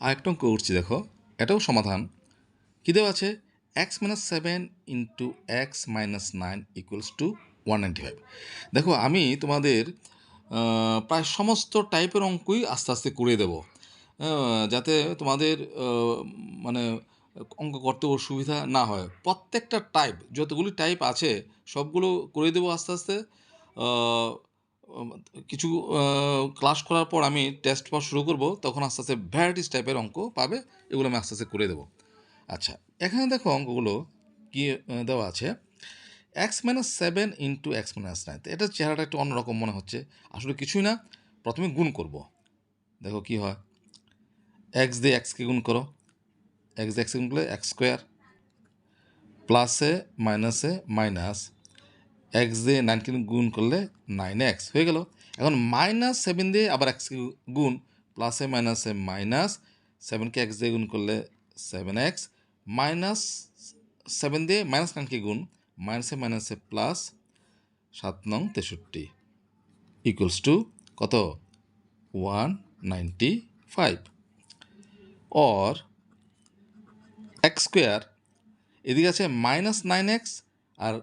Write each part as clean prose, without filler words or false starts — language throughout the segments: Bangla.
আরেকটা অঙ্ক করছি, দেখো এটাও সমাধান। কী দেওয়া আছে? X minus 7 into x minus 9 equals to 195। দেখো আমি তোমাদের প্রায় সমস্ত টাইপের অঙ্কই আস্তে আস্তে করে দেবো, যাতে তোমাদের মানে অঙ্ক করতে অসুবিধা না হয়। প্রত্যেকটা টাইপ, যতগুলি টাইপ আছে সবগুলো করে দেবো আস্তে আস্তে। কিছু ক্লাস করার পর আমি টেস্ট পাওয়া শুরু করব, তখন আস্তে আস্তে ভ্যারাইটিস টাইপের অঙ্ক পাবে, এগুলো আমি আস্তে আস্তে করে দেবো। আচ্ছা, এখানে দেখো অঙ্কগুলো কি দেওয়া আছে। X minus 7 into x minus 9। এটার চেহারাটা একটু অন্যরকম মনে হচ্ছে। আসলে কিছুই না, প্রথমে গুণ করব। দেখো কি হয়। এক্স দিয়ে এক্সকে গুণ করো, এক্স দিয়ে এক্সকে গুণ করলে এক্স স্কোয়ার, প্লাসে মাইনাসে মাইনাস, এক্স দিয়ে 9কে গুণ করলে 9x হয়ে গেল। এখন মাইনাস 7 দিয়ে আবার এক্সকে গুণ, প্লাসে মাইনাসে মাইনাস, 7কে এক্স দিয়ে গুণ করলে 7x, মাইনাস 7 দিয়ে মাইনাস 9কে গুণ, মাইনাসে মাইনাসে প্লাস, 7 নং 63 ইকুয়ালস টু কত? 195। অর এক্স স্কোয়ার, এদিকে আছে মাইনাস 9x আর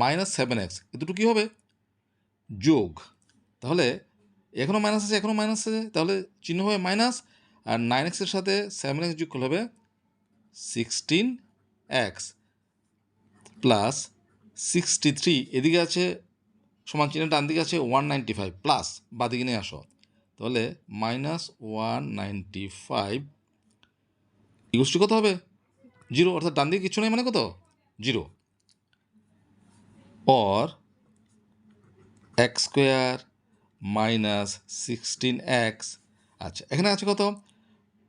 মাইনাস 7x, এ দুটো কী হবে? যোগ। তাহলে এখনও মাইনাস আছে, এখনও মাইনাস আছে, তাহলে চিহ্ন হবে মাইনাস। আর 9xের সাথে 7x যোগ করলে হবে 16x প্লাস 63। এদিকে আছে সমান চিহ্ন, ডান দিকে আছে 195 প্লাস, বাদিকে নিয়ে আসো, তাহলে মাইনাস 195 ইকুয়ালস টু কত হবে? 0। অর্থাৎ ডান দিকে কিছু নেই মানে কত? 0। Or x square minus 16x। আচ্ছা, এখানে আছে কত?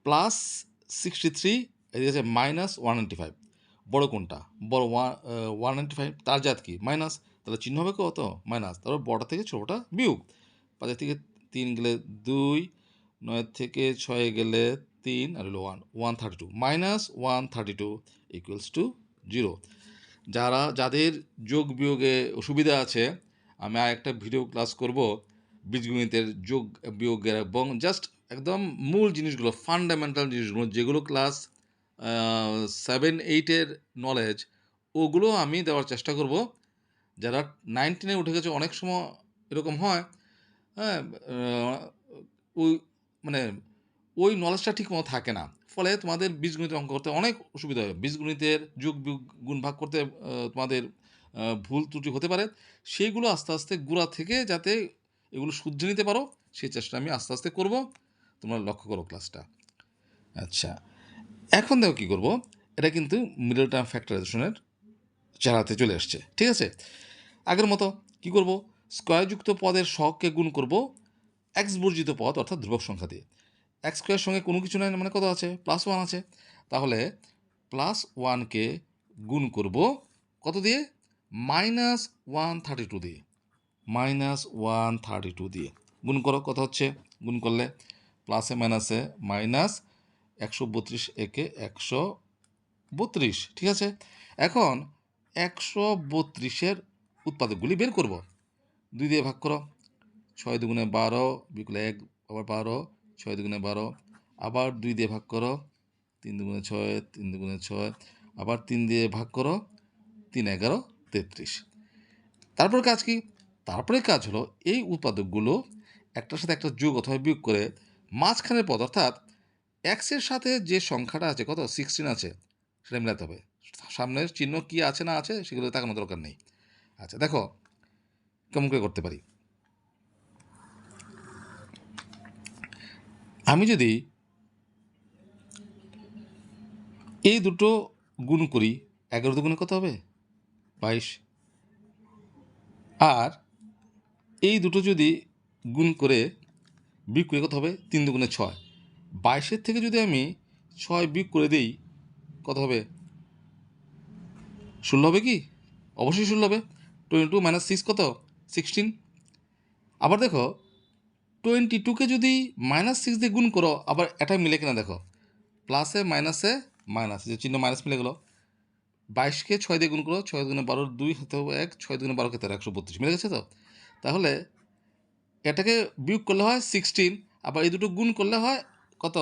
প্লাস 63, এদিকে আছে মাইনাস 195। বড় কোনটা? বড় 195, তার জাত কি? মাইনাস, তাহলে চিহ্ন হবে কত? মাইনাস। তারপর বড় থেকে ছোটোটা বিয়োগ। 5 থেকে 3 গেলে 2, 9 থেকে 6 গেলে 3, আর হলো 132, মাইনাস 132 ইকুয়ালস টু 0। যাদের যোগ বিয়োগে অসুবিধা আছে, আমি আর একটা ভিডিও ক্লাস করব বীজগণিতের যোগ বিয়োগের, এবং জাস্ট একদম মূল জিনিসগুলো, ফান্ডামেন্টাল জিনিসগুলো, যেগুলো ক্লাস 7-8-এর নলেজ, ওগুলো আমি দেওয়ার চেষ্টা করব। যারা 9-10-এ উঠে গেছে, অনেক সময় এরকম হয়, হ্যাঁ, ওই মানে ওই নলেজটা ঠিক মতো থাকে না, ফলে তোমাদের বীজগণিতের অঙ্ক করতে অনেক অসুবিধা হয়। বীজগণিতের যোগ বিয়োগ গুণ ভাগ করতে তোমাদের ভুল ত্রুটি হতে পারে। সেইগুলো আস্তে আস্তে গোড়া থেকে যাতে এগুলো শুধরে নিতে পারো, সেই চেষ্টা আমি আস্তে আস্তে করব। তোমরা লক্ষ্য করো ক্লাসটা। আচ্ছা, এখন দেখো কী করব। এটা কিন্তু মিডল টার্ম ফ্যাক্টরাইজেশনের চেহারাতে চলে আসছে, ঠিক আছে? আগের মতো কী করব? স্কয়ারযুক্ত পদের সহগকে গুণ করব এক্স বর্জিত পদ অর্থাৎ ধ্রুবক সংখ্যা দিয়ে। এক্স স্কোয়ার সঙ্গে কোনো কিছু নাই, মানে কত আছে? প্লাস 1 আছে। তাহলে প্লাস 1কে গুণ করব কত দিয়ে? মাইনাস 132 দিয়ে। মাইনাস 132 দিয়ে গুণ করো, কত হচ্ছে? গুণ করলে প্লাসে মাইনাসে মাইনাস, 132 একে 132, ঠিক আছে? এখন 132-এর উৎপাদকগুলি বের করব। 2 দিয়ে ভাগ করো, 6 দুগুণে 12, বিকুলে 1, আবার 12, 6 দুগুণে 12, আবার 2 দিয়ে ভাগ করো, 3 দুগুণে 6, 3 দুগুণে 6, আবার 3 দিয়ে ভাগ করো, 3 11 33। তারপর কাজ কি? তারপরে কাজ হলো এই উৎপাদকগুলো একটার সাথে একটা যোগ অথবা বিয়োগ করে মাঝখানের পদ, অর্থাৎ এক্সের সাথে যে সংখ্যাটা আছে, কত? 16 আছে, সেটা মেলাতে হবে। সামনের চিহ্ন কি আছে না আছে সেগুলো তাকানোর দরকার নেই। আচ্ছা, দেখো কেমন করে করতে পারি। আমি যদি এই দুটো গুণ করি, 11 দুগুণে কত হবে? 22। আর এই দুটো যদি গুণ করে বিয়োগ করে কত হবে? 3 দুগুণে 6। 22-এর থেকে যদি আমি 6 বিয়োগ করে দিই, কত হবে? 16 হবে কি? অবশ্যই 16 হবে। 22 মাইনাস 6 কত? 16। আবার দেখো 22-কে যদি মাইনাস 6 দিয়ে গুণ করো, আবার এটা মিলে কিনা দেখো, প্লাসে মাইনাসে মাইনাস, যে চিহ্ন মাইনাস মিলে গেলো। 22-কে 6 দিয়ে গুণ করো, 6 দুগুণে 12, 2 হতে হবে 1, 6 দুগুণে 12 কে 132, মিলে গেছে তো? তাহলে এটাকে বিয়োগ করলে হয় 16, আবার এই দুটো গুণ করলে হয় কত?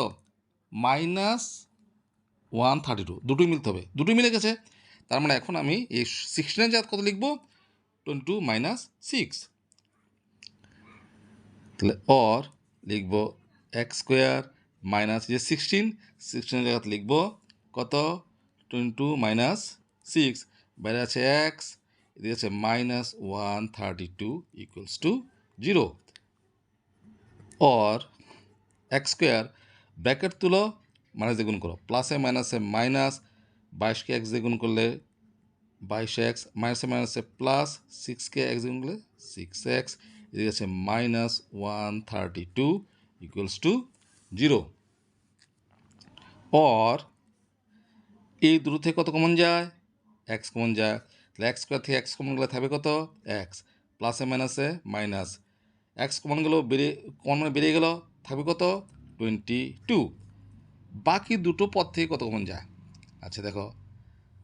-132 দুটোই মিলতে হবে, দুটোই মিলে গেছে। তার মানে এখন আমি এই 16-এর জায়গায় কত লিখব? 22 - 6। তাহলে অর লিখব এক্স স্কোয়ার মাইনাস যে 16-এর জায়গাতে লিখব কত? 22 - 6, বাইরে আছে এক্স, এদিকে আছে -132 = 0। অর এক্স স্কোয়ার ব্র্যাকেট তুলো, মাইনাস দিয়ে গুণ করো, প্লাসে মাইনাসে মাইনাস, 22কে এক্স দিয়ে গুণ করলে 22x, মাইনাসে মাইনাসে প্লাস, 6কে এক্স দিয়ে গুণ করলে 6x, এদিকে আছে -132 = 0। অর এই দুটো থেকে কত কমন যায়? এক্স কমন যায়। তাহলে এক্স স্কোয়ার থেকে এক্স কমন গেলে থাকবে কত? এক্স, প্লাসে মাইনাসে মাইনাস, এক্স কমন গেল, কমন মানে বেরিয়ে গেল, থাকবে কত? 22। বাকি দুটো পদ থেকে কত কমন যায়? আচ্ছা দেখো,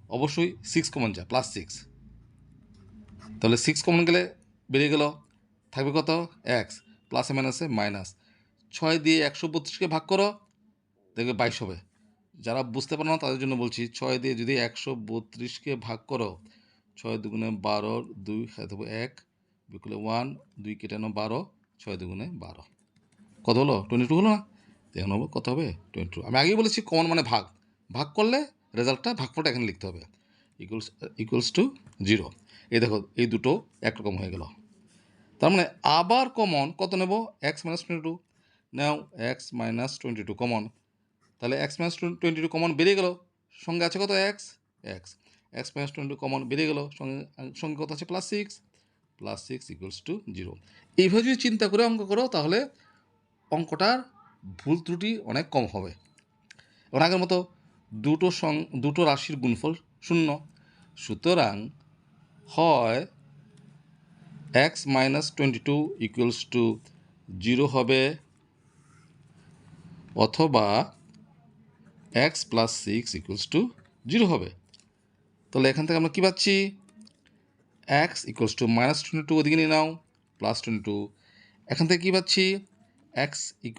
অবশ্যই 6 কমন যায়, +6। তাহলে 6 কমন গেলে বেরিয়ে গেল, থাকবে কত? এক্স, প্লাসে মাইনাসে মাইনাস, 6 দিয়ে 132কে ভাগ করো, দেখবে 22 হবে। যারা বুঝতে পারো না তাদের জন্য বলছি, 6 দিয়ে যদি 132কে ভাগ করো, 6 দুগুণে 12, 2 থাকবে 1, বিকুলে 1, 2 কেটে নাও 12, 6 দুগুণে 12, কত হলো? 22 হলো না? এখন হবে কত হবে? 22। আমি আগেই বলেছি কমন মানে ভাগ, ভাগ করলে রেজাল্টটা, ভাগফলটা এখানে লিখতে হবে, ইকুয়ালস টু 0। এই দেখো, এই দুটো একরকম হয়ে গেল। তার মানে আবার কমন কত নেব? x - 22 নাও, x - 22 কমন। তাহলে x - 22 কমন বেরিয়ে গেল, সঙ্গে আছে কত? এক্স, এক্স, x - 22 কমন বেরিয়ে গেল, সঙ্গে সঙ্গে কত আছে? +6, +6 = 0। এইভাবে যদি চিন্তা করে অঙ্ক করো তাহলে অঙ্কটার ভুল ত্রুটি অনেক কম হবে। এবং আগের মতো দুটো রাশির গুণফল 0, সুতরাং হয় x - 22 = 0 হবে, অথবা x + 6 = 0 হবে। তাহলে এখান থেকে আমরা কী পাচ্ছি? x = -22 ওদিকে নিয়ে নাও, +22। এখান থেকে কী পাচ্ছি? x =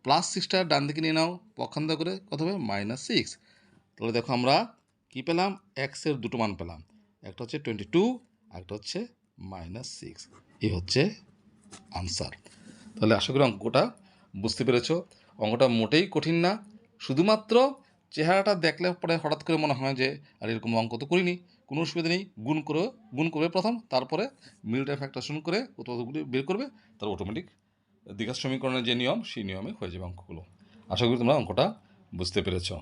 +6টা ডান দিকে নিয়ে নাও, পক্ষান্তর করে কত হবে? -6। তাহলে দেখো আমরা কী পেলাম? x এর দুটো মান পেলাম, একটা হচ্ছে 22, একটা হচ্ছে -6। এই হচ্ছে আনসার। তাহলে আশা করি অঙ্কটা বুঝতে পেরেছো। অঙ্কটা মোটেই কঠিন না, শুধুমাত্র চেহারাটা দেখলে পরে হঠাৎ করে মনে হয় যে আর এরকম অঙ্ক তো করিনি। কোনো অসুবিধা নেই, গুণ করবে প্রথম, তারপরে মিলটা ফ্যাক্টরেশন করে উৎপাদকগুলি বের করবে, তার অটোমেটিক দ্বিঘাত সমীকরণের যে নিয়ম, সেই নিয়মে হয়ে যাবে অঙ্কগুলো। আশা করি তোমরা অঙ্কটা বুঝতে পেরেছো।